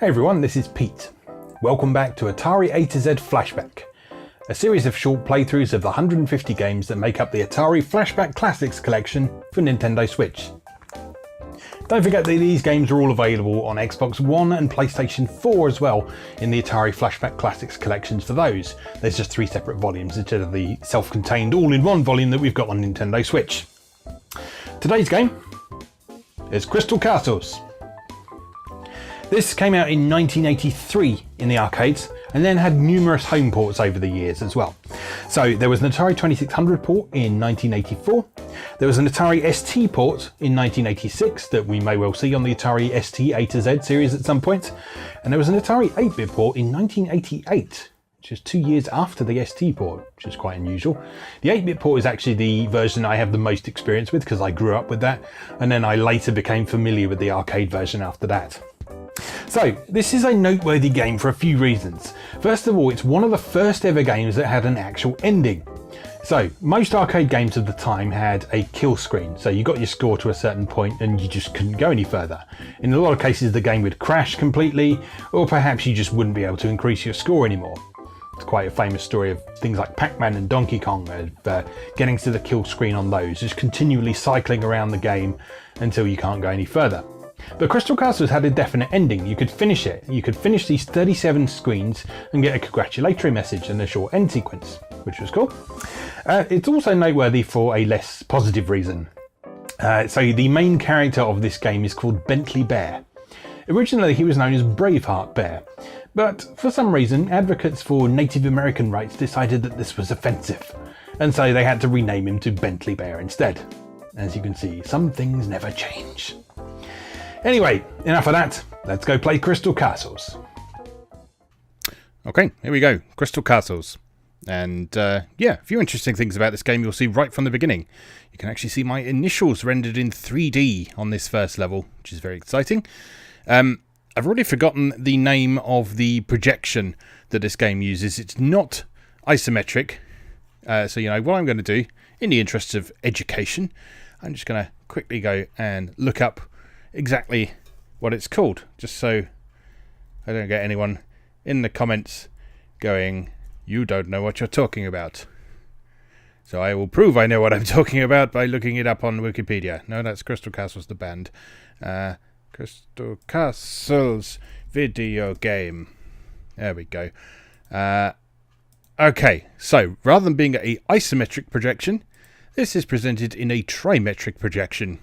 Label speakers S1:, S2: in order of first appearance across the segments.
S1: Hey everyone, this is Pete. Welcome back to Atari A to Z Flashback, a series of short playthroughs of the 150 games that make up the Atari Flashback Classics collection for Nintendo Switch. Don't forget that these games are all available on Xbox One and PlayStation 4 as well in the Atari Flashback Classics collections for those. There's just 3 separate volumes instead of the self-contained all-in-one volume that we've got on Nintendo Switch. Today's game is Crystal Castles. This came out in 1983 in the arcades and then had numerous home ports over the years as well. So there was an Atari 2600 port in 1984, there was an Atari ST port in 1986 that we may well see on the Atari ST A to Z series at some point, and there was an Atari 8-bit port in 1988, which is 2 years after the ST port, which is quite unusual. The 8-bit port is actually the version I have the most experience with because I grew up with that, and then I later became familiar with the arcade version after that. So, this is a noteworthy game for a few reasons. First of all, it's one of the first ever games that had an actual ending. So, most arcade games of the time had a kill screen, so you got your score to a certain point and you just couldn't go any further. In a lot of cases the game would crash completely, or perhaps you just wouldn't be able to increase your score anymore. It's quite a famous story of things like Pac-Man and Donkey Kong, getting to the kill screen on those, just continually cycling around the game until you can't go any further. But Crystal Castles had a definite ending. You could finish it. You could finish these 37 screens and get a congratulatory message and a short end sequence, which was cool. It's also noteworthy for a less positive reason. So the main character of this game is called Bentley Bear. Originally he was known as Braveheart Bear, but for some reason advocates for Native American rights decided that this was offensive, and so they had to rename him to Bentley Bear instead. As you can see, some things never change. Anyway, enough of that. Let's go play Crystal Castles. Okay, here we go. Crystal Castles. And yeah, a few interesting things about this game you'll see right from the beginning. You can actually see my initials rendered in 3D on this first level, which is very exciting. I've already forgotten the name of the projection that this game uses. It's not isometric. So, you know, what I'm going to do, in the interests of education, I'm just going to quickly go and look up exactly what it's called, just so I don't get anyone in the comments going, you don't know what you're talking about. So I will prove I know what I'm talking about by looking it up on Wikipedia. No, that's Crystal Castles, the band. Crystal Castles video game. There we go. Okay, so rather than being an isometric projection, this is presented in a trimetric projection,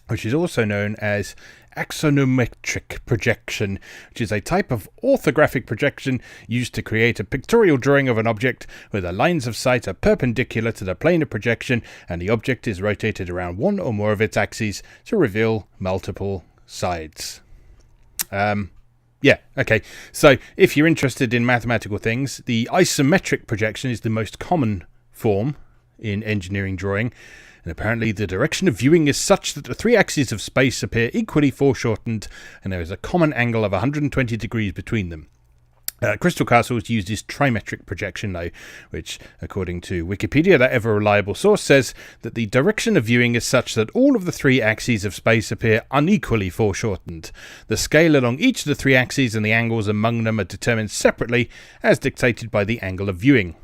S1: which is also known as Isometric Projection, which is a type of orthographic projection used to create a pictorial drawing of an object where the lines of sight are perpendicular to the plane of projection and the object is rotated around one or more of its axes to reveal multiple sides. Yeah, okay. So if you're interested in mathematical things, the isometric projection is the most common form in engineering drawing. And apparently the direction of viewing is such that the 3 axes of space appear equally foreshortened and there is a common angle of 120 degrees between them. Crystal Castles uses trimetric projection though, which according to Wikipedia, that ever reliable source, says that the direction of viewing is such that all of the 3 axes of space appear unequally foreshortened. The scale along each of the 3 axes and the angles among them are determined separately as dictated by the angle of viewing.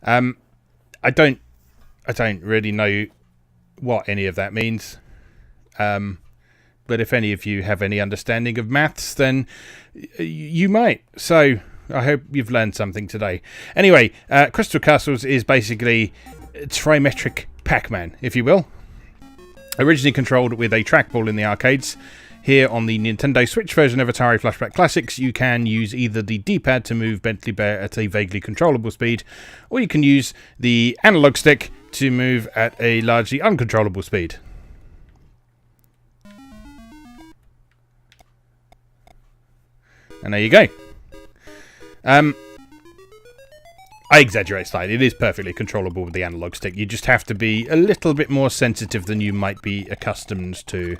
S1: I don't really know what any of that means. But if any of you have any understanding of maths, then you might. So I hope you've learned something today. Anyway, Crystal Castles is basically trimetric Pac-Man, if you will. Originally controlled with a trackball in the arcades. Here on the Nintendo Switch version of Atari Flashback Classics, you can use either the D-pad to move Bentley Bear at a vaguely controllable speed, or you can use the analog stick to move at a largely uncontrollable speed. And there you go. I exaggerate slightly. It is perfectly controllable with the analog stick. You just have to be a little bit more sensitive than you might be accustomed to.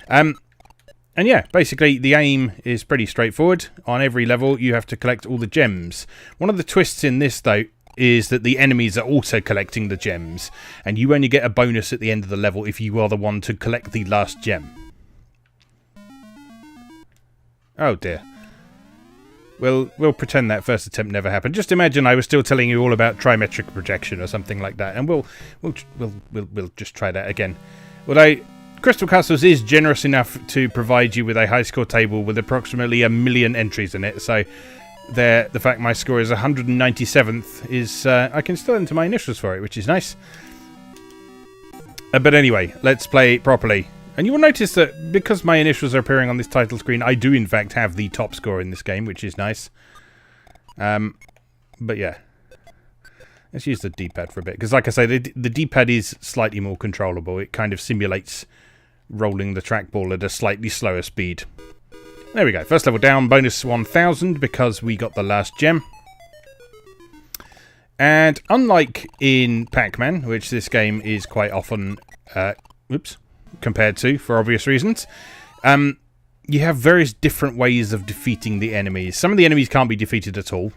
S1: And yeah, basically the aim is pretty straightforward. On every level you have to collect all the gems. One of the twists in this though is that the enemies are also collecting the gems, and you only get a bonus at the end of the level if you are the one to collect the last gem. Oh dear. We'll pretend that first attempt never happened. Just imagine I was still telling you all about trimetric projection or something like that, and we'll just try that again. Although Crystal Castles is generous enough to provide you with a high score table with approximately 1 million entries in it, so the fact my score is 197th is I can still enter my initials for it, which is nice. But anyway, let's play properly. And you will notice that because my initials are appearing on this title screen, I do in fact have the top score in this game, which is nice. But yeah. Let's use the D-pad for a bit. Because like I say, the D-pad is slightly more controllable. It kind of simulates rolling the trackball at a slightly slower speed. There we go. First level down, bonus 1000 because we got the last gem. And unlike in Pac-Man, which this game is quite often... compared to, for obvious reasons, you have various different ways of defeating the enemies. Some of the enemies can't be defeated at all,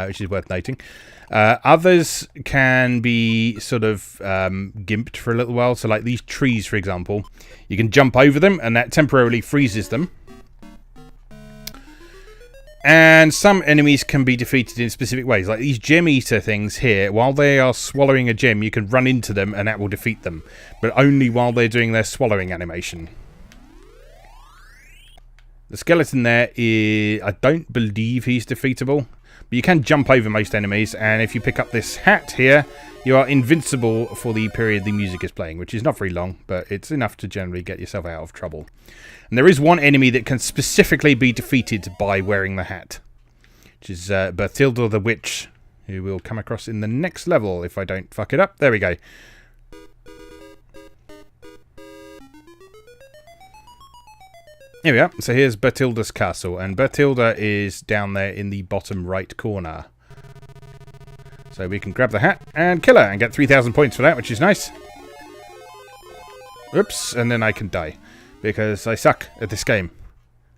S1: which is worth noting. Others can be sort of gimped for a little while. So like these trees, for example, you can jump over them and that temporarily freezes them. And some enemies can be defeated in specific ways. Like these gem eater things here, while they are swallowing a gem, you can run into them and that will defeat them. But only while they're doing their swallowing animation. The skeleton there is... I don't believe he's defeatable. But you can jump over most enemies. And if you pick up this hat here, you are invincible for the period the music is playing. Which is not very long, but it's enough to generally get yourself out of trouble. And there is one enemy that can specifically be defeated by wearing the hat. Which is Berthilda the Witch, who we'll come across in the next level if I don't fuck it up. There we go. Here we are. So here's Berthilda's castle. And Berthilda is down there in the bottom right corner. So we can grab the hat and kill her and get 3,000 points for that, which is nice. Oops, and then I can die. Because I suck at this game,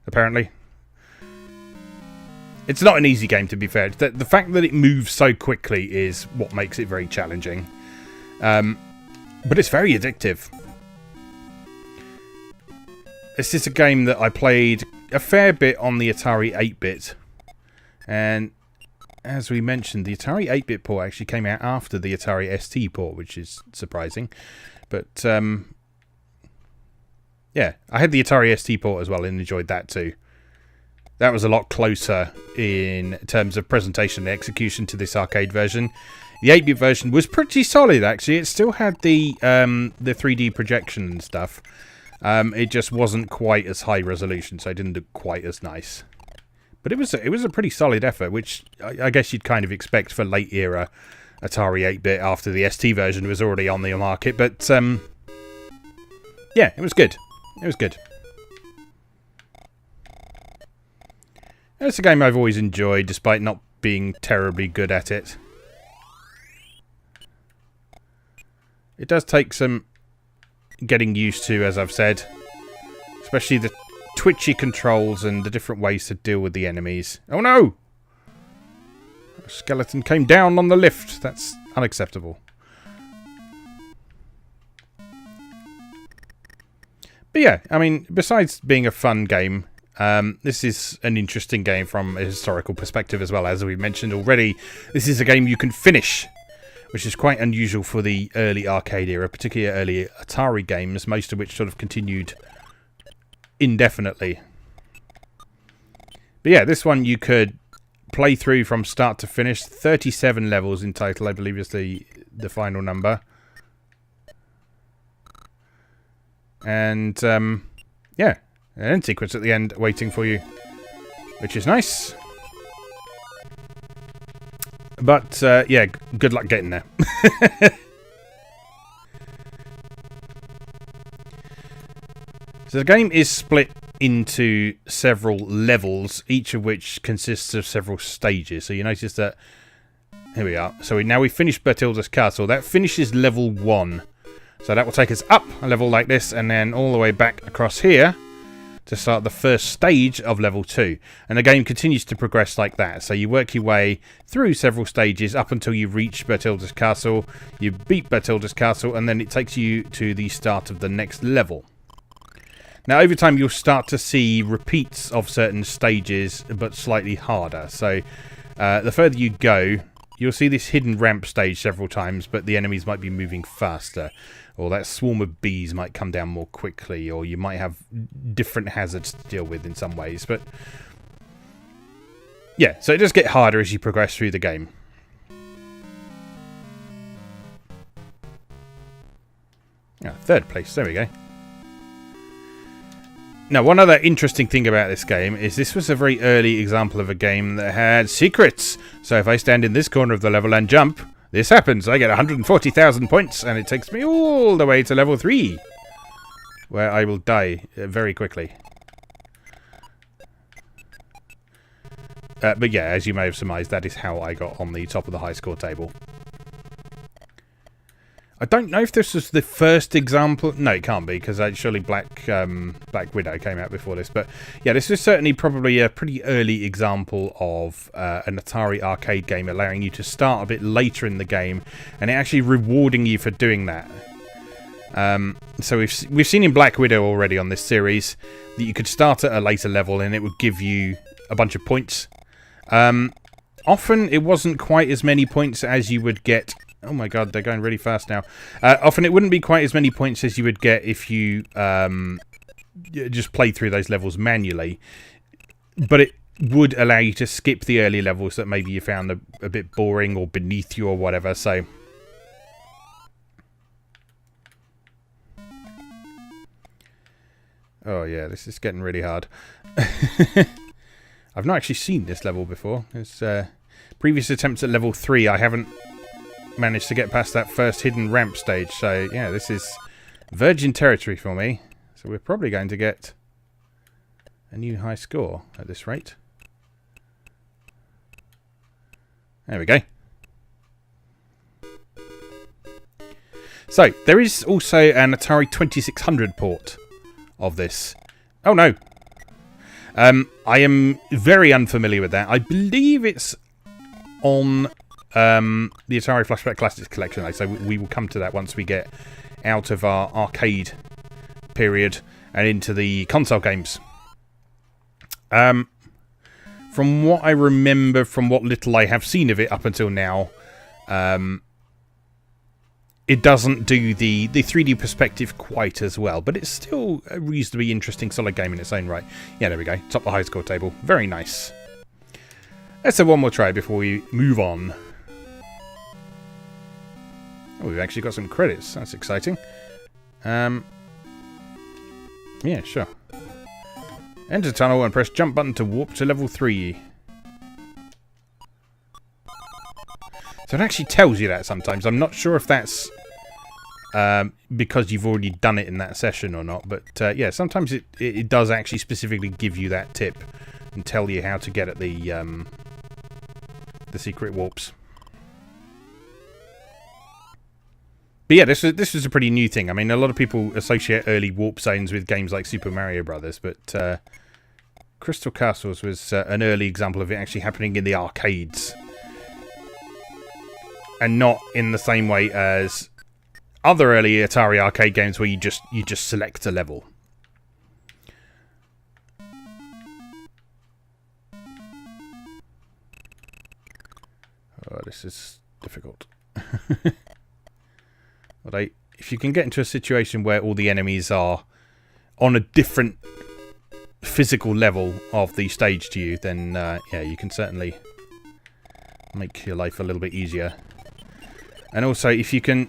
S1: apparently. It's not an easy game, to be fair. The fact that it moves so quickly is what makes it very challenging. But it's very addictive. This is a game that I played a fair bit on the Atari 8-bit. And as we mentioned, the Atari 8-bit port actually came out after the Atari ST port, which is surprising. But... yeah, I had the Atari ST port as well and enjoyed that too. That was a lot closer in terms of presentation and execution to this arcade version. The 8-bit version was pretty solid actually. It still had the 3D projection and stuff. It just wasn't quite as high resolution, so it didn't look quite as nice. But it was a pretty solid effort, which I guess you'd kind of expect for late era Atari 8-bit after the ST version was already on the market. But yeah, it was good. It was good. It's a game I've always enjoyed, despite not being terribly good at it. It does take some getting used to, as I've said. Especially the twitchy controls and the different ways to deal with the enemies. Oh no! A skeleton came down on the lift. That's unacceptable. But yeah, I mean, besides being a fun game, this is an interesting game from a historical perspective as well. As we mentioned already, this is a game you can finish, which is quite unusual for the early arcade era, particularly early Atari games, most of which sort of continued indefinitely. But yeah, this one you could play through from start to finish. 37 levels in total, I believe is the final number. And, yeah, an end sequence at the end waiting for you, which is nice. But, yeah, good luck getting there. So the game is split into several levels, each of which consists of several stages. So you notice that, here we are. So now we've finished Berthilda's castle. That finishes level 1. So that will take us up a level like this and then all the way back across here to start the first stage of level 2. And the game continues to progress like that. So you work your way through several stages up until you reach Berthilda's castle. You beat Berthilda's castle and then it takes you to the start of the next level. Now, over time, you'll start to see repeats of certain stages, but slightly harder. So, the further you go, you'll see this hidden ramp stage several times, but the enemies might be moving faster. Or that swarm of bees might come down more quickly, or you might have different hazards to deal with in some ways. But, yeah, so it does get harder as you progress through the game. Ah, third place, there we go. Now, one other interesting thing about this game is this was a very early example of a game that had secrets. So if I stand in this corner of the level and jump, this happens. I get 140,000 points, and it takes me all the way to level 3, where I will die very quickly. But yeah, as you may have surmised, that is how I got on the top of the high score table. I don't know if this was the first example. No, it can't be, because surely Black Widow came out before this. But yeah, this is certainly probably a pretty early example of an Atari arcade game allowing you to start a bit later in the game and it actually rewarding you for doing that. So we've seen in Black Widow already on this series that you could start at a later level and it would give you a bunch of points. Often it wasn't quite as many points as you would get. Oh my god, they're going really fast now. Often it wouldn't be quite as many points as you would get if you just played through those levels manually. But it would allow you to skip the early levels that maybe you found a bit boring or beneath you or whatever. So, oh yeah, this is getting really hard. I've not actually seen this level before. It's previous attempts at level 3, I haven't managed to get past that first hidden ramp stage. So yeah, this is virgin territory for me. So we're probably going to get a new high score at this rate. There we go. So there is also an Atari 2600 port of this. Oh no. I am very unfamiliar with that. I believe it's on the Atari Flashback Classics collection, so we will come to that once we get out of our arcade period and into the console games. From what I remember, from what little I have seen of it up until now, it doesn't do the 3D perspective quite as well, but it's still a reasonably interesting, solid game in its own right. Yeah, there we go. Top of the high score table. Very nice. Let's have one more try before we move on. Oh, we've actually got some credits. That's exciting. Yeah, sure. Enter tunnel and press jump button to warp to level 3. So it actually tells you that sometimes. I'm not sure if that's because you've already done it in that session or not. But yeah, sometimes it does actually specifically give you that tip and tell you how to get at the secret warps. But yeah, this was a pretty new thing. I mean, a lot of people associate early warp zones with games like Super Mario Brothers, but Crystal Castles was an early example of it actually happening in the arcades. And not in the same way as other early Atari arcade games where you just select a level. Oh, this is difficult. But if you can get into a situation where all the enemies are on a different physical level of the stage to you, then yeah, you can certainly make your life a little bit easier. And also, if you can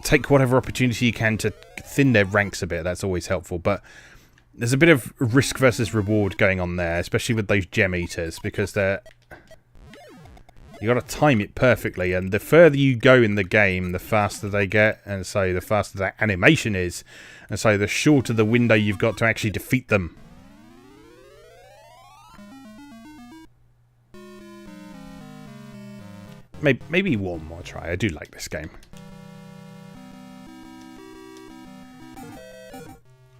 S1: take whatever opportunity you can to thin their ranks a bit, that's always helpful. But there's a bit of risk versus reward going on there, especially with those gem eaters, because they're... you got to time it perfectly, and the further you go in the game, the faster they get, and so the faster that animation is, and so the shorter the window you've got to actually defeat them. Maybe one more try. I do like this game.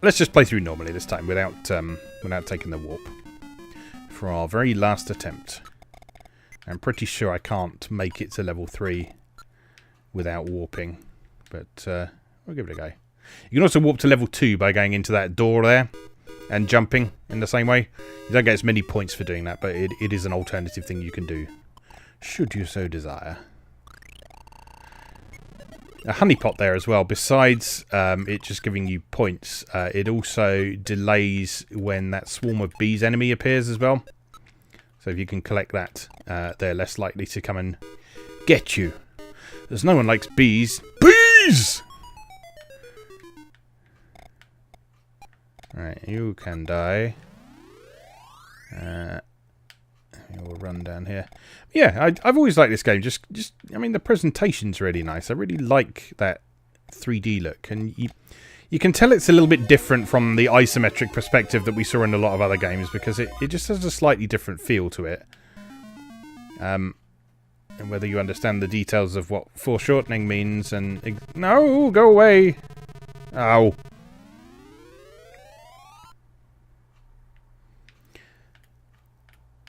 S1: Let's just play through normally this time without taking the warp for our very last attempt. I'm pretty sure I can't make it to level 3 without warping, but we'll give it a go. You can also warp to level 2 by going into that door there and jumping in the same way. You don't get as many points for doing that, but it is an alternative thing you can do, should you so desire. A honeypot there as well. Besides it just giving you points, it also delays when that swarm of bees enemy appears as well. So if you can collect that, they're less likely to come and get you. There's no one likes bees. Bees! Alright, you can die. We'll run down here. Yeah, I've always liked this game. I mean, the presentation's really nice. I really like that 3D look, and you can tell it's a little bit different from the isometric perspective that we saw in a lot of other games, because it just has a slightly different feel to it. And whether you understand the details of what foreshortening means, and no, go away. Ow.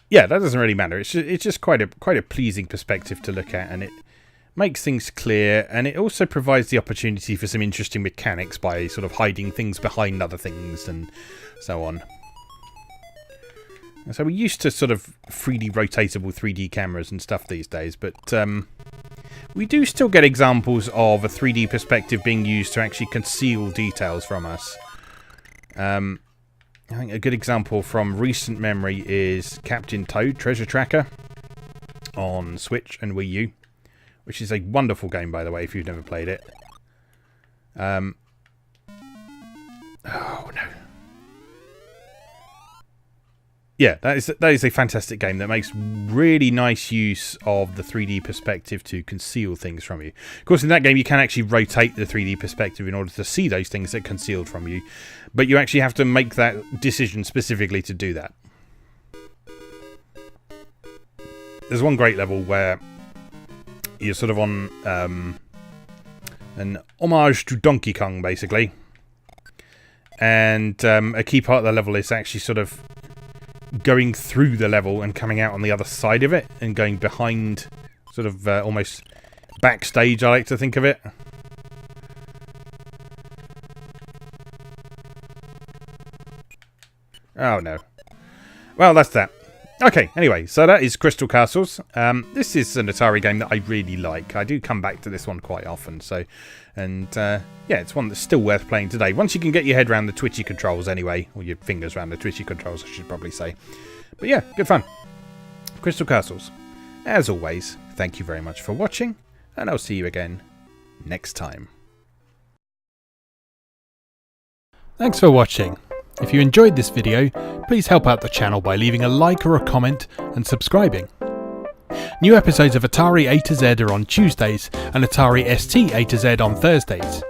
S1: Yeah, that doesn't really matter. It's just quite a pleasing perspective to look at, and it makes things clear, and it also provides the opportunity for some interesting mechanics by sort of hiding things behind other things and so on. And so we're used to sort of 3D rotatable 3D cameras and stuff these days, but we do still get examples of a 3D perspective being used to actually conceal details from us. I think a good example from recent memory is Captain Toad Treasure Tracker on Switch and Wii U, which is a wonderful game, by the way, if you've never played it. Oh, no. Yeah, that is a fantastic game that makes really nice use of the 3D perspective to conceal things from you. Of course, in that game, you can actually rotate the 3D perspective in order to see those things that are concealed from you, but you actually have to make that decision specifically to do that. There's one great level where you're sort of on an homage to Donkey Kong, basically, and a key part of the level is actually sort of going through the level and coming out on the other side of it and going behind, sort of almost backstage, I like to think of it. Oh no. Well, that's that. Okay, anyway, so that is Crystal Castles. This is an Atari game that I really like. I do come back to this one quite often, yeah, it's one that's still worth playing today. Once you can get your head around the twitchy controls anyway, or your fingers around the twitchy controls, I should probably say. But yeah, good fun. Crystal Castles. As always, thank you very much for watching, and I'll see you again next time. Thanks for watching. If you enjoyed this video, please help out the channel by leaving a like or a comment and subscribing. New episodes of Atari A to Z are on Tuesdays and Atari ST A to Z on Thursdays.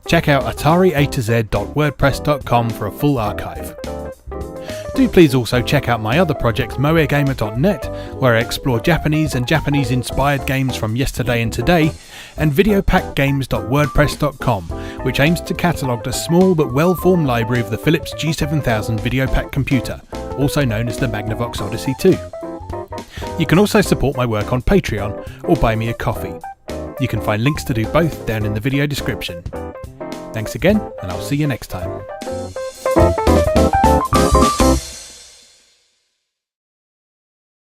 S1: Check out atariatoz.wordpress.com for a full archive. Do please also check out my other projects moegamer.net, where I explore Japanese and Japanese-inspired games from yesterday and today, and videopackgames.wordpress.com, which aims to catalogue a small but well-formed library of the Philips G7000 Videopack computer, also known as the Magnavox Odyssey 2. You can also support my work on Patreon or buy me a coffee. You can find links to do both down in the video description. Thanks again, and I'll see you next time.